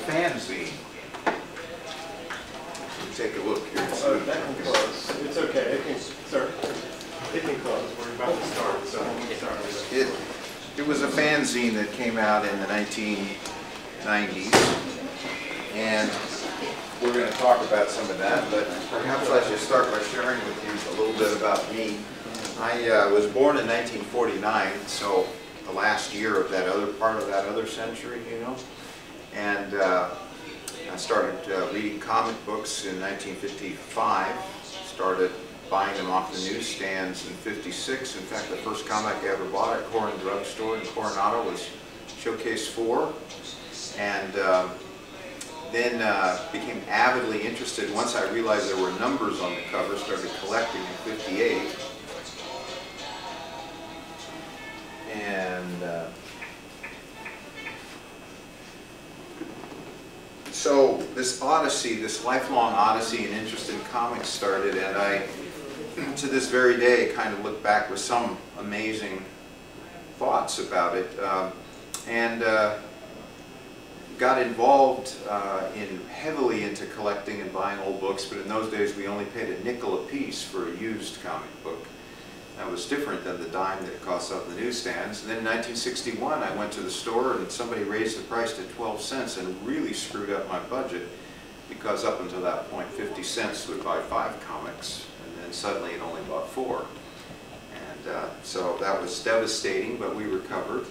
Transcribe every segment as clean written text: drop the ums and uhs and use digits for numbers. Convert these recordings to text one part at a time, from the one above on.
fanzine. Take a look here. Oh, that can close. It's okay. It can, sir. It can close. We're about to start, so we'll start with it. It was a fanzine that came out in the 1990s, and we're going to talk about some of that, but perhaps I should start by sharing with you a little bit about me. I was born in 1949, so the last year of that other part of that other century, you know, and I started reading comic books in 1955, started buying them off the newsstands in 56. In fact, the first comic I ever bought at Corin Drug Store in Coronado was Showcase 4. And then became avidly interested once I realized there were numbers on the cover, started collecting in 58. And so this odyssey, this lifelong odyssey and interest in comics started, and I, to this very day, kind of look back with some amazing thoughts about it, and got involved heavily into collecting and buying old books, but in those days we only paid a nickel a piece for a used comic book. That was different than the dime that it costs off the newsstands. And then in 1961 I went to the store and somebody raised the price to 12 cents and really screwed up my budget, because up until that point 50 cents would buy 5 comics, and then suddenly it only bought 4. And so that was devastating, but we recovered.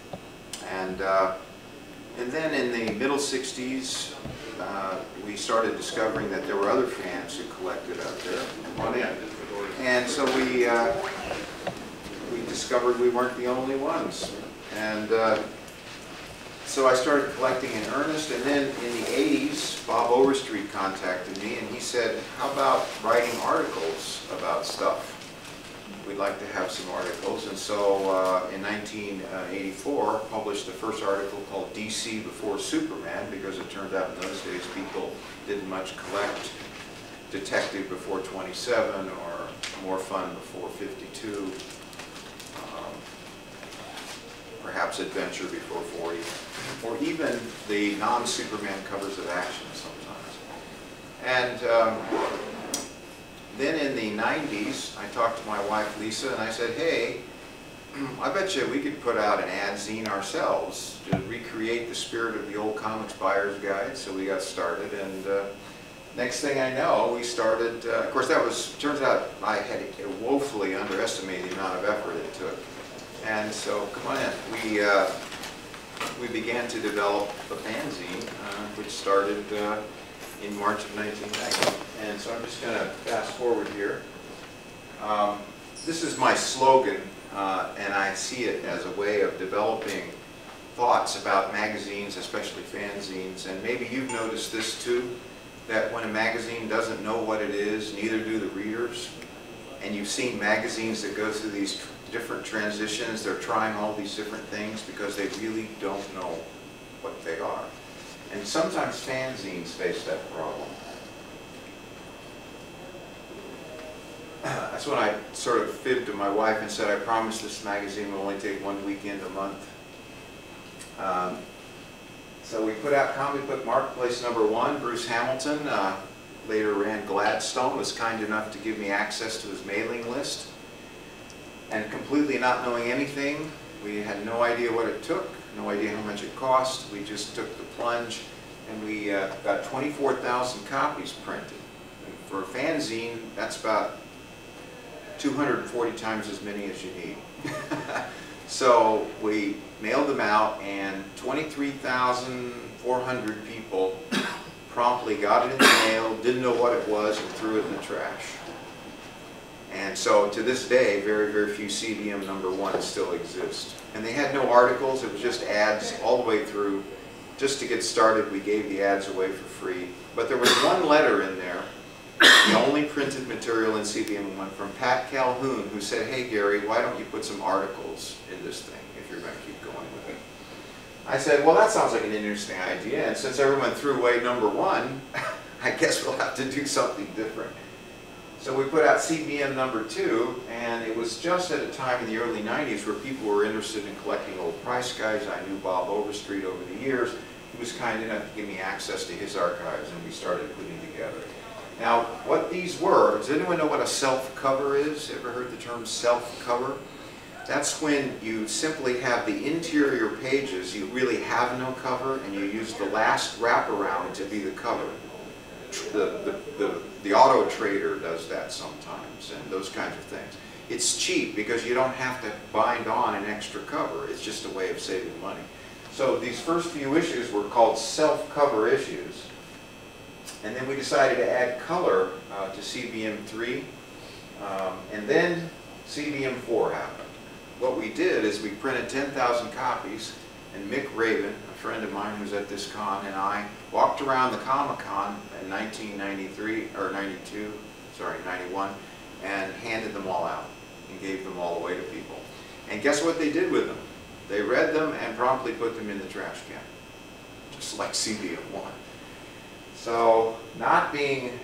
And then in the middle 60s we started discovering that there were other fans who collected out there. And so we discovered we weren't the only ones. And so I started collecting in earnest, and then in the 80s, Bob Overstreet contacted me and he said, how about writing articles about stuff? We'd like to have some articles. And so in 1984, published the first article called DC Before Superman, because it turned out in those days people didn't much collect Detective before 27 or More Fun before 52. Perhaps Adventure before 40, or even the non-Superman covers of Action sometimes. And then in the 90s, I talked to my wife Lisa and I said, hey, I bet you we could put out an ad zine ourselves to recreate the spirit of the old Comics Buyer's Guide. So we got started, and next thing I know, we started, of course that was, turns out I had woefully underestimated the amount of effort it took. And so, come on in, we began to develop a fanzine, which started in March of 1990. And so I'm just going to fast forward here. This is my slogan, and I see it as a way of developing thoughts about magazines, especially fanzines. And maybe you've noticed this too, that when a magazine doesn't know what it is, neither do the readers. And you've seen magazines that go through these different transitions. They're trying all these different things because they really don't know what they are. And sometimes fanzines face that problem. That's when I sort of fibbed to my wife and said, I promise this magazine will only take 1 weekend a month. So we put out Comic Book Marketplace #1. Bruce Hamilton, later ran Gladstone, was kind enough to give me access to his mailing list. And completely not knowing anything, we had no idea what it took, no idea how much it cost. We just took the plunge, and we got 24,000 copies printed. And for a fanzine, that's about 240 times as many as you need. So we mailed them out, and 23,400 people promptly got it in the mail, didn't know what it was, and threw it in the trash. And so to this day, very, very few CBM #1 still exist. And they had no articles, it was just ads all the way through. Just to get started, we gave the ads away for free. But there was one letter in there, the only printed material in CBM1, from Pat Calhoun, who said, hey Gary, why don't you put some articles in this thing if you're going to keep going with it? I said, well, that sounds like an interesting idea, and since everyone threw away #1, I guess we'll have to do something different. So we put out CBM #2, and it was just at a time in the early 90s where people were interested in collecting old price guides. I knew Bob Overstreet over the years. he was kind enough to give me access to his archives, and we started putting together. Now, what these were, does anyone know what a self-cover is? Ever heard the term self-cover? That's when you simply have the interior pages, you really have no cover, and you use the last wraparound to be the cover. The auto trader does that sometimes, and those kinds of things. It's cheap because you don't have to bind on an extra cover. It's just a way of saving money. So these first few issues were called self-cover issues. And then we decided to add color to CBM 3. And then CBM 4 happened. What we did is we printed 10,000 copies, and Mick Raven, a friend of mine who's at this con, and I walked around the Comic-Con in 1993, or 92, sorry, 91, and handed them all out and gave them all away to people. And guess what they did with them? They read them and promptly put them in the trash can, just like CBM 1. So, not being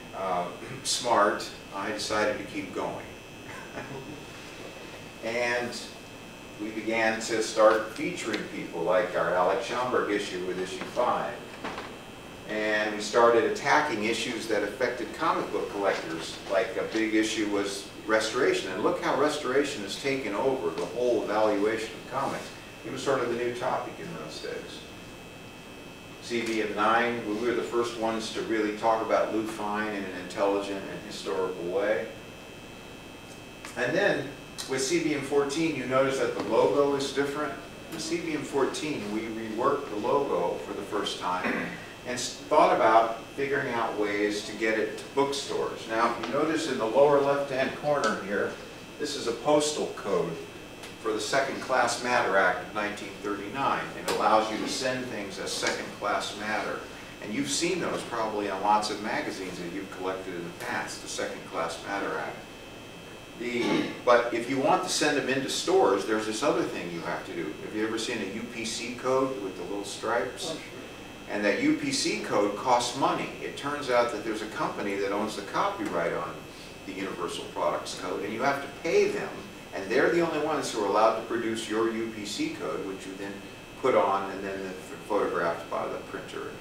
smart, I decided to keep going. And we began to start featuring people, like our Alex Schaumburg issue with issue 5. And we started attacking issues that affected comic book collectors, like a big issue was restoration. And look how restoration has taken over the whole evaluation of comics. It was sort of the new topic in those days. CBM 9, we were the first ones to really talk about Lou Fine in an intelligent and historical way. And then, with CBM 14, you notice that the logo is different. With CBM 14, we reworked the logo for the first time and thought about figuring out ways to get it to bookstores. Now, if you notice in the lower left-hand corner here, this is a postal code for the Second-Class Matter Act of 1939. It allows you to send things as second-class matter. And you've seen those probably on lots of magazines that you've collected in the past, the Second-Class Matter Act. But if you want to send them into stores, there's this other thing you have to do. Have you ever seen a UPC code with the little stripes? And that UPC code costs money. It turns out that there's a company that owns the copyright on the Universal Products Code, and you have to pay them, and they're the only ones who are allowed to produce your UPC code, which you then put on and then photographed by the printer.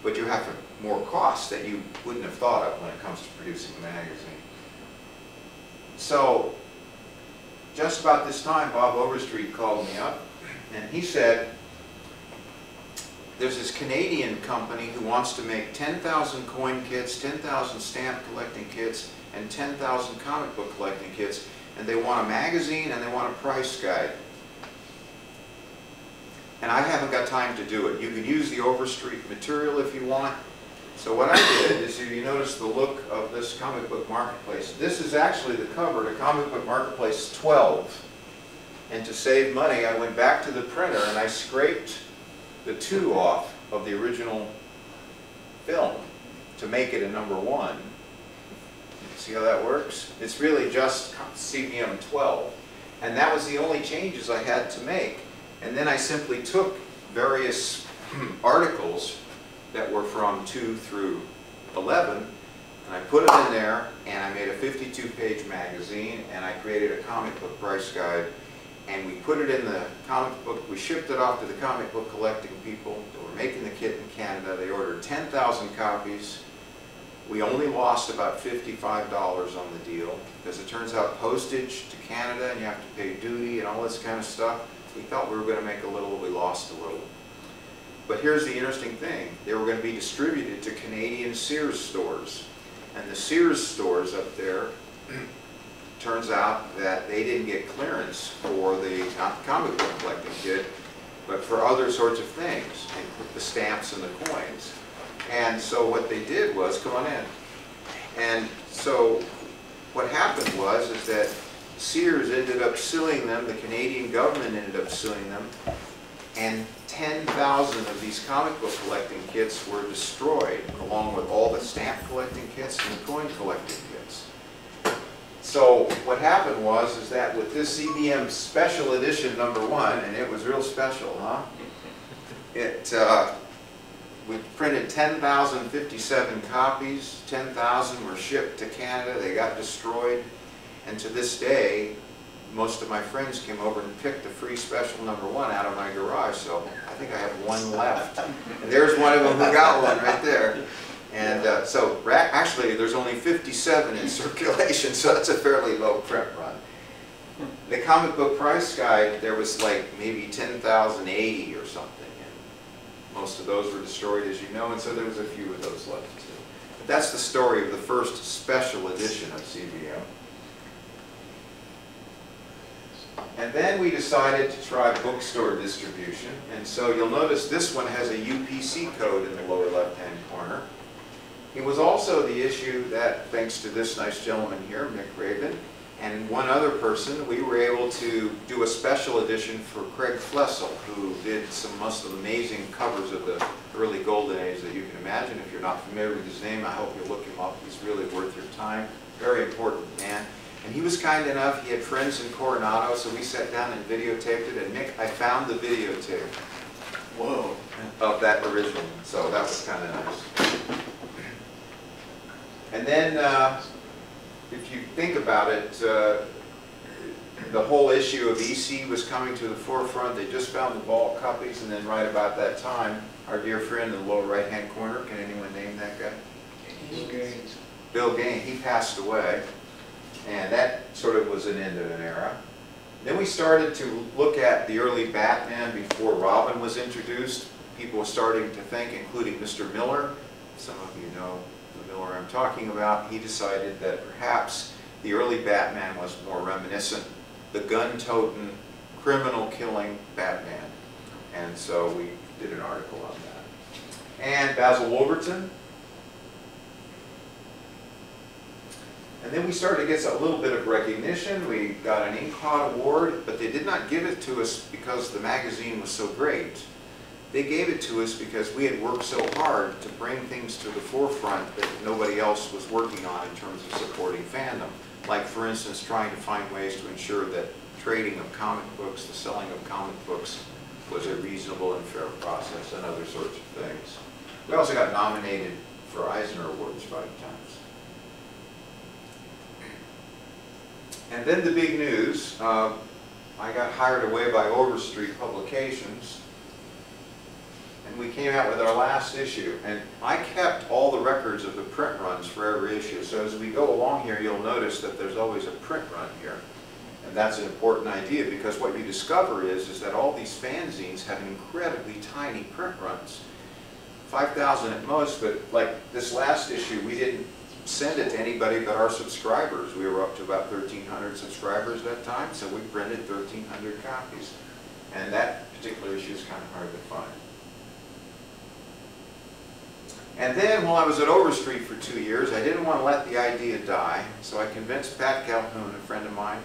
But you have more costs that you wouldn't have thought of when it comes to producing a magazine. So, just about this time, Bob Overstreet called me up, and he said, there's this Canadian company who wants to make 10,000 coin kits, 10,000 stamp collecting kits, and 10,000 comic book collecting kits, and they want a magazine and they want a price guide. And I haven't got time to do it. You can use the Overstreet material if you want. So what I did is, if you notice the look of this comic book marketplace, this is actually the cover to Comic Book Marketplace 12. And to save money, I went back to the printer and I scraped the 2 off of the original film to make it a #1. See how that works? It's really just CBM 12. And that was the only changes I had to make. And then I simply took various articles that were from 2 through 11, and I put them in there, and I made a 52-page magazine, and I created a comic book price guide, and we put it in the comic book, we shipped it off to the comic book collecting people that were making the kit in Canada. They ordered 10,000 copies. We only lost about $55 on the deal, because it turns out postage to Canada, and you have to pay duty and all this kind of stuff. We thought we were going to make a little, we lost a little. But here's the interesting thing. They were going to be distributed to Canadian Sears stores. And the Sears stores up there, turns out that they didn't get clearance for the, not the comic book collecting kit, but for other sorts of things, and the stamps and the coins. And so what they did was, come on in. And so what happened was is that Sears ended up suing them, the Canadian government ended up suing them, and 10,000 of these comic book collecting kits were destroyed, along with all the stamp collecting kits and the coin collecting kits. So what happened was is that with this CBM Special Edition #1, and it was real special, huh? We printed 10,057 copies. 10,000 were shipped to Canada. They got destroyed, and to this day, most of my friends came over and picked the free special #1 out of my garage, so I think I have one left. And there's one of them who got one right there. And actually, there's only 57 in circulation, so that's a fairly low print run. The comic book price guide, there was like maybe 10,080 or something, and most of those were destroyed, as you know, and so there was a few of those left too. But that's the story of the first special edition of CBM. And then we decided to try bookstore distribution, and so you'll notice this one has a UPC code in the lower left-hand corner. It was also the issue that, thanks to this nice gentleman here, Mick Rabin, and one other person, we were able to do a special edition for Craig Flessel, who did some most amazing covers of the early golden age that you can imagine. If you're not familiar with his name, I hope you'll look him up. He's really worth your time. Very important man. And he was kind enough, he had friends in Coronado, so we sat down and videotaped it. And Mick, I found the videotape. Whoa. Of that original. So that was kind of nice. And then, if you think about it, the whole issue of EC was coming to the forefront. They just found the vault copies, and then right about that time, our dear friend in the lower right-hand corner, can anyone name that guy? Bill Gaines. Bill Gaines, he passed away, and that sort of was an end of an era. Then we started to look at the early Batman before Robin was introduced. People were starting to think, including Mr. Miller. Some of you know the Miller I'm talking about. He decided that perhaps the early Batman was more reminiscent, the gun-toting, criminal-killing Batman. And so we did an article on that. And Basil Wolverton. And then we started to get a little bit of recognition. We got an Inkpot award, but they did not give it to us because the magazine was so great. They gave it to us because we had worked so hard to bring things to the forefront that nobody else was working on in terms of supporting fandom. Like, for instance, trying to find ways to ensure that trading of comic books, the selling of comic books, was a reasonable and fair process, and other sorts of things. We also got nominated for Eisner Awards 5 times. And then the big news, I got hired away by Overstreet Publications, and we came out with our last issue. And I kept all the records of the print runs for every issue. So as we go along here, you'll notice that there's always a print run here. And that's an important idea, because what you discover is that all these fanzines have incredibly tiny print runs. 5,000 at most, but like this last issue, we didn't send it to anybody but our subscribers. We were up to about 1,300 subscribers that time, so we printed 1,300 copies. And that particular issue is kind of hard to find. And then, while I was at Overstreet for 2 years, I didn't want to let the idea die, so I convinced Pat Calhoun, a friend of mine,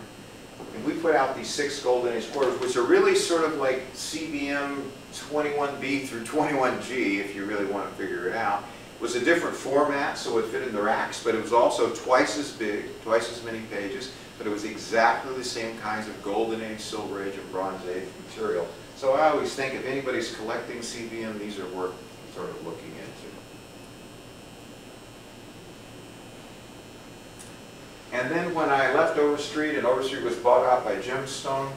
and we put out these 6 Golden Age quarters, which are really sort of like CBM 21B through 21G, if you really want to figure it out. It was a different format, so it fit in the racks, but it was also twice as big, twice as many pages, but it was exactly the same kinds of Golden Age, Silver Age, and Bronze Age material. So I always think if anybody's collecting CBM, these are worth sort of looking into. And then when I left Overstreet, and Overstreet was bought out by Gemstone,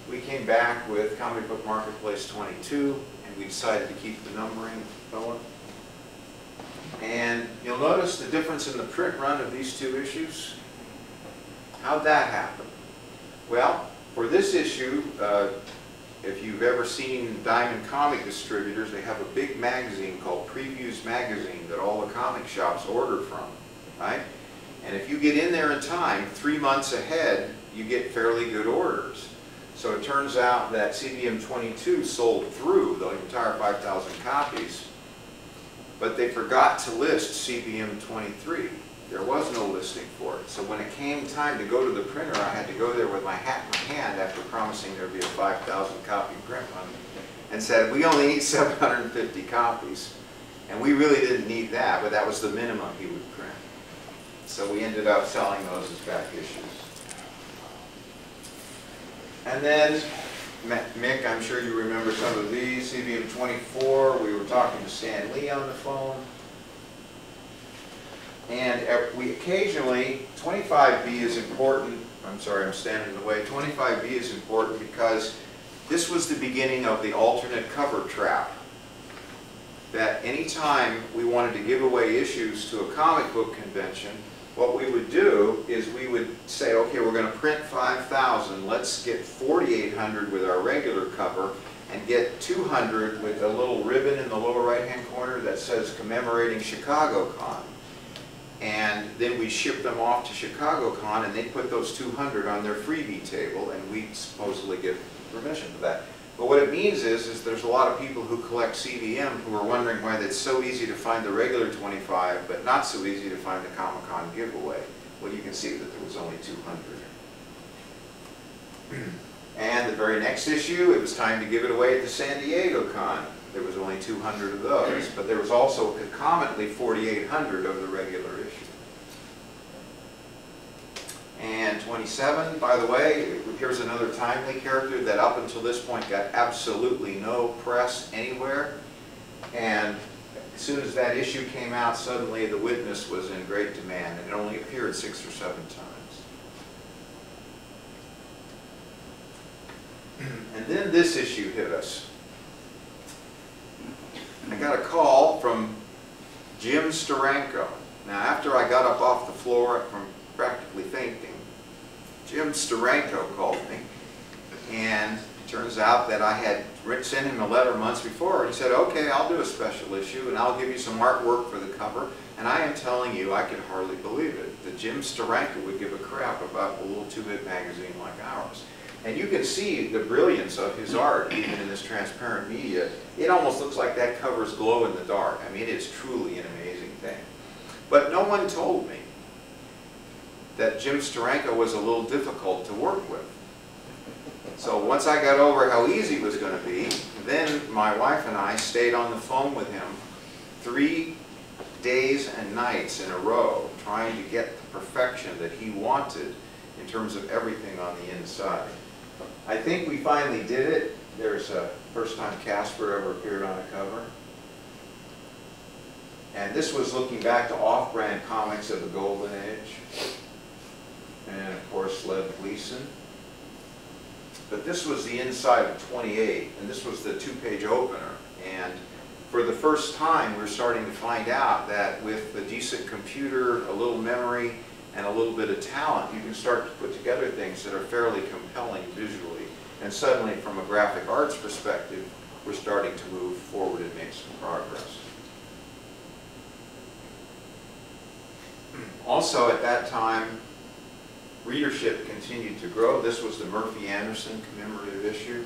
we came back with Comic Book Marketplace 22, and we decided to keep the numbering going. And you'll notice the difference in the print run of these 2 issues. How'd that happen? Well, for this issue, if you've ever seen Diamond Comic Distributors, they have a big magazine called Previews Magazine that all the comic shops order from, right? And if you get in there in time, 3 months ahead, you get fairly good orders. So it turns out that CBM 22 sold through the entire 5,000 copies, but they forgot to list CBM 23. There was no listing for it. So when it came time to go to the printer, I had to go there with my hat in my hand after promising there would be a 5,000 copy print run, and said, we only need 750 copies. And we really didn't need that, but that was the minimum he would print. So we ended up selling those as back issues. And then, Mick, I'm sure you remember some of these. CBM 24, we were talking to Stan Lee on the phone. And we occasionally, 25B is important I'm sorry, I'm standing in the way. 25B is important because this was the beginning of the alternate cover trap. That anytime we wanted to give away issues to a comic book convention, what we would do is we would say, okay, we're going to print 5,000, let's get 4,800 with our regular cover, and get 200 with a little ribbon in the lower right-hand corner that says commemorating ChicagoCon. And then we ship them off to ChicagoCon, and they put those 200 on their freebie table, and we supposedly get permission for that. But what it means is there's a lot of people who collect CVM who are wondering why it's so easy to find the regular 25, but not so easy to find the Comic-Con giveaway. Well, you can see that there was only 200. And the very next issue, it was time to give it away at the San Diego Con. There was only 200 of those, but there was also concomitantly 4,800 of the regular issue. And 27, by the way, here's another timely character that up until this point got absolutely no press anywhere. And as soon as that issue came out, suddenly the Witness was in great demand, and it only appeared 6 or 7 times. And then this issue hit us. I got a call from Jim Steranko. Now, after I got up off the floor from practically fainting, Jim Steranko called me, and it turns out that I had sent him a letter months before, and he said, okay, I'll do a special issue, and I'll give you some artwork for the cover. And I am telling you, I could hardly believe it, that Jim Steranko would give a crap about a little 2-bit magazine like ours. And you can see the brilliance of his art, even in this transparent media. It almost looks like that cover's glow in the dark. I mean, it's truly an amazing thing. But no one told me that Jim Steranko was a little difficult to work with. So once I got over how easy it was going to be, then my wife and I stayed on the phone with him 3 days and nights in a row, trying to get the perfection that he wanted in terms of everything on the inside. I think we finally did it. There's a first time Casper ever appeared on a cover. And this was looking back to off-brand comics of the Golden Age. And of course, Lev Gleason. But this was the inside of 28, and this was the 2-page opener. And for the first time, we're starting to find out that with a decent computer, a little memory, and a little bit of talent, you can start to put together things that are fairly compelling visually. And suddenly, from a graphic arts perspective, we're starting to move forward and make some progress. Also, at that time, readership continued to grow. This was the Murphy Anderson commemorative issue.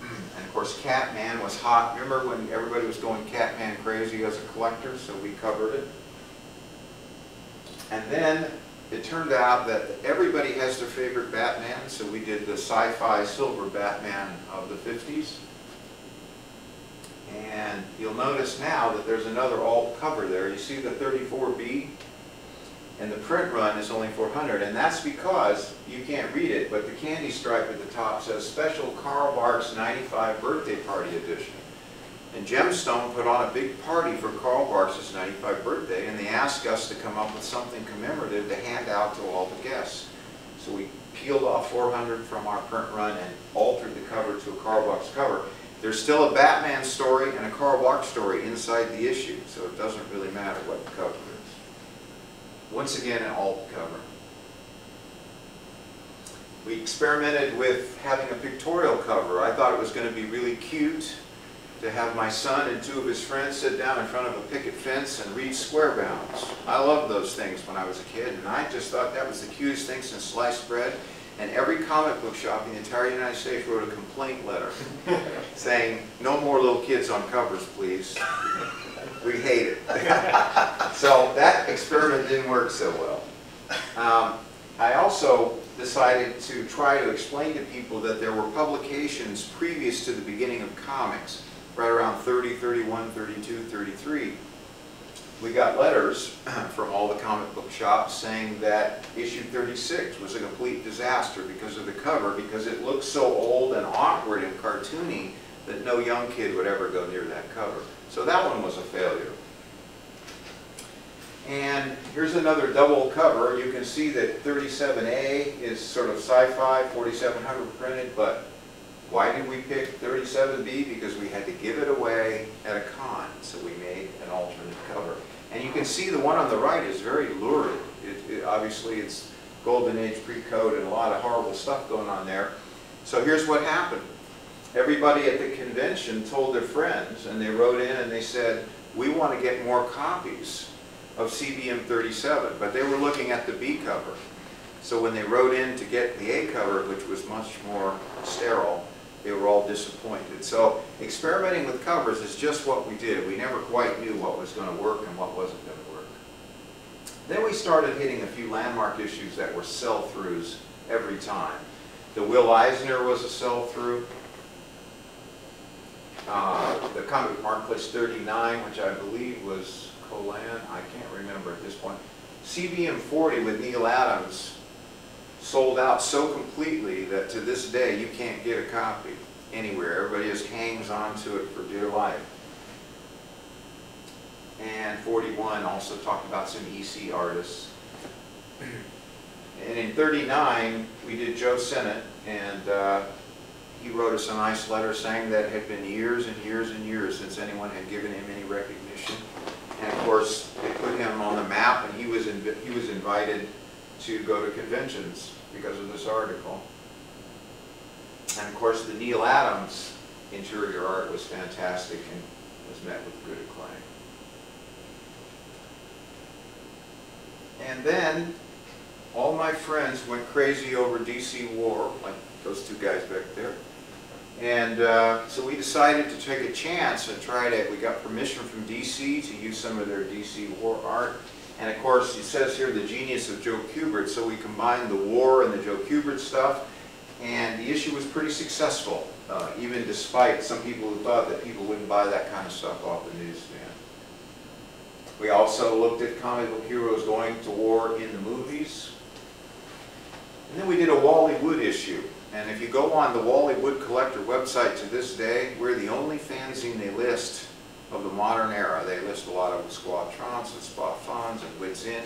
And of course, Catman was hot. Remember when everybody was going Catman crazy as a collector, so we covered it. And then it turned out that everybody has their favorite Batman, so we did the sci-fi silver Batman of the 50s. And you'll notice now that there's another alt cover there. You see the 34B? And the print run is only 400, and that's because, you can't read it, but the candy stripe at the top says Special Karl Barks 95 Birthday Party Edition. And Gemstone put on a big party for Karl Barks' 95th birthday, and they asked us to come up with something commemorative to hand out to all the guests. So we peeled off 400 from our print run and altered the cover to a Karl Barks cover. There's still a Batman story and a Karl Barks story inside the issue, so it doesn't really matter what the cover is. Once again, an alt cover. We experimented with having a pictorial cover. I thought it was going to be really cute to have my son and 2 of his friends sit down in front of a picket fence and read square bounds. I loved those things when I was a kid, and I just thought that was the cutest thing since sliced bread. And every comic book shop in the entire United States wrote a complaint letter saying, no more little kids on covers, please. We hate it. So that experiment didn't work so well. I also decided to try to explain to people that there were publications previous to the beginning of comics, right around 30, 31, 32, 33. We got letters from all the comic book shops saying that issue 36 was a complete disaster because of the cover, because it looked so old and awkward and cartoony that no young kid would ever go near that cover. So that one was a failure. And here's another double cover. You can see that 37A is sort of sci-fi, 4700 printed, but why did we pick 37B? Because we had to give it away at a con, so we made an alternate cover. And you can see the one on the right is very lurid. Obviously it's Golden Age pre-code and a lot of horrible stuff going on there. So here's what happened. Everybody at the convention told their friends, and they wrote in and they said, we want to get more copies of CBM 37, but they were looking at the B cover. So when they wrote in to get the A cover, which was much more sterile, they were all disappointed. So experimenting with covers is just what we did. We never quite knew what was going to work and what wasn't going to work. Then we started hitting a few landmark issues that were sell-throughs every time. The Will Eisner was a sell-through. The Comic Marketplace 39, which I believe was Colan, I can't remember at this point. CBM 40 with Neil Adams sold out so completely that to this day you can't get a copy anywhere. Everybody just hangs on to it for dear life. And 41 also talked about some EC artists. And in 39 we did Joe Sennett, and he wrote us a nice letter saying that it had been years and years and years since anyone had given him any recognition. And of course they put him on the map, and he was invited to go to conventions because of this article. And of course the Neil Adams interior art was fantastic and was met with good acclaim. And then all my friends went crazy over DC War, like those two guys back there. And so we decided to take a chance and try to, we got permission from DC to use some of their DC War art. And of course, it says here the genius of Joe Kubert, so we combined the war and the Joe Kubert stuff, and the issue was pretty successful, even despite some people who thought that people wouldn't buy that kind of stuff off the newsstand. We also looked at comic book heroes going to war in the movies. And then we did a Wally Wood issue. And if you go on the Wally Wood Collector website to this day, we're the only fanzine they list of the modern era. They list a lot of Squadrons and Spot Fons and Wits In.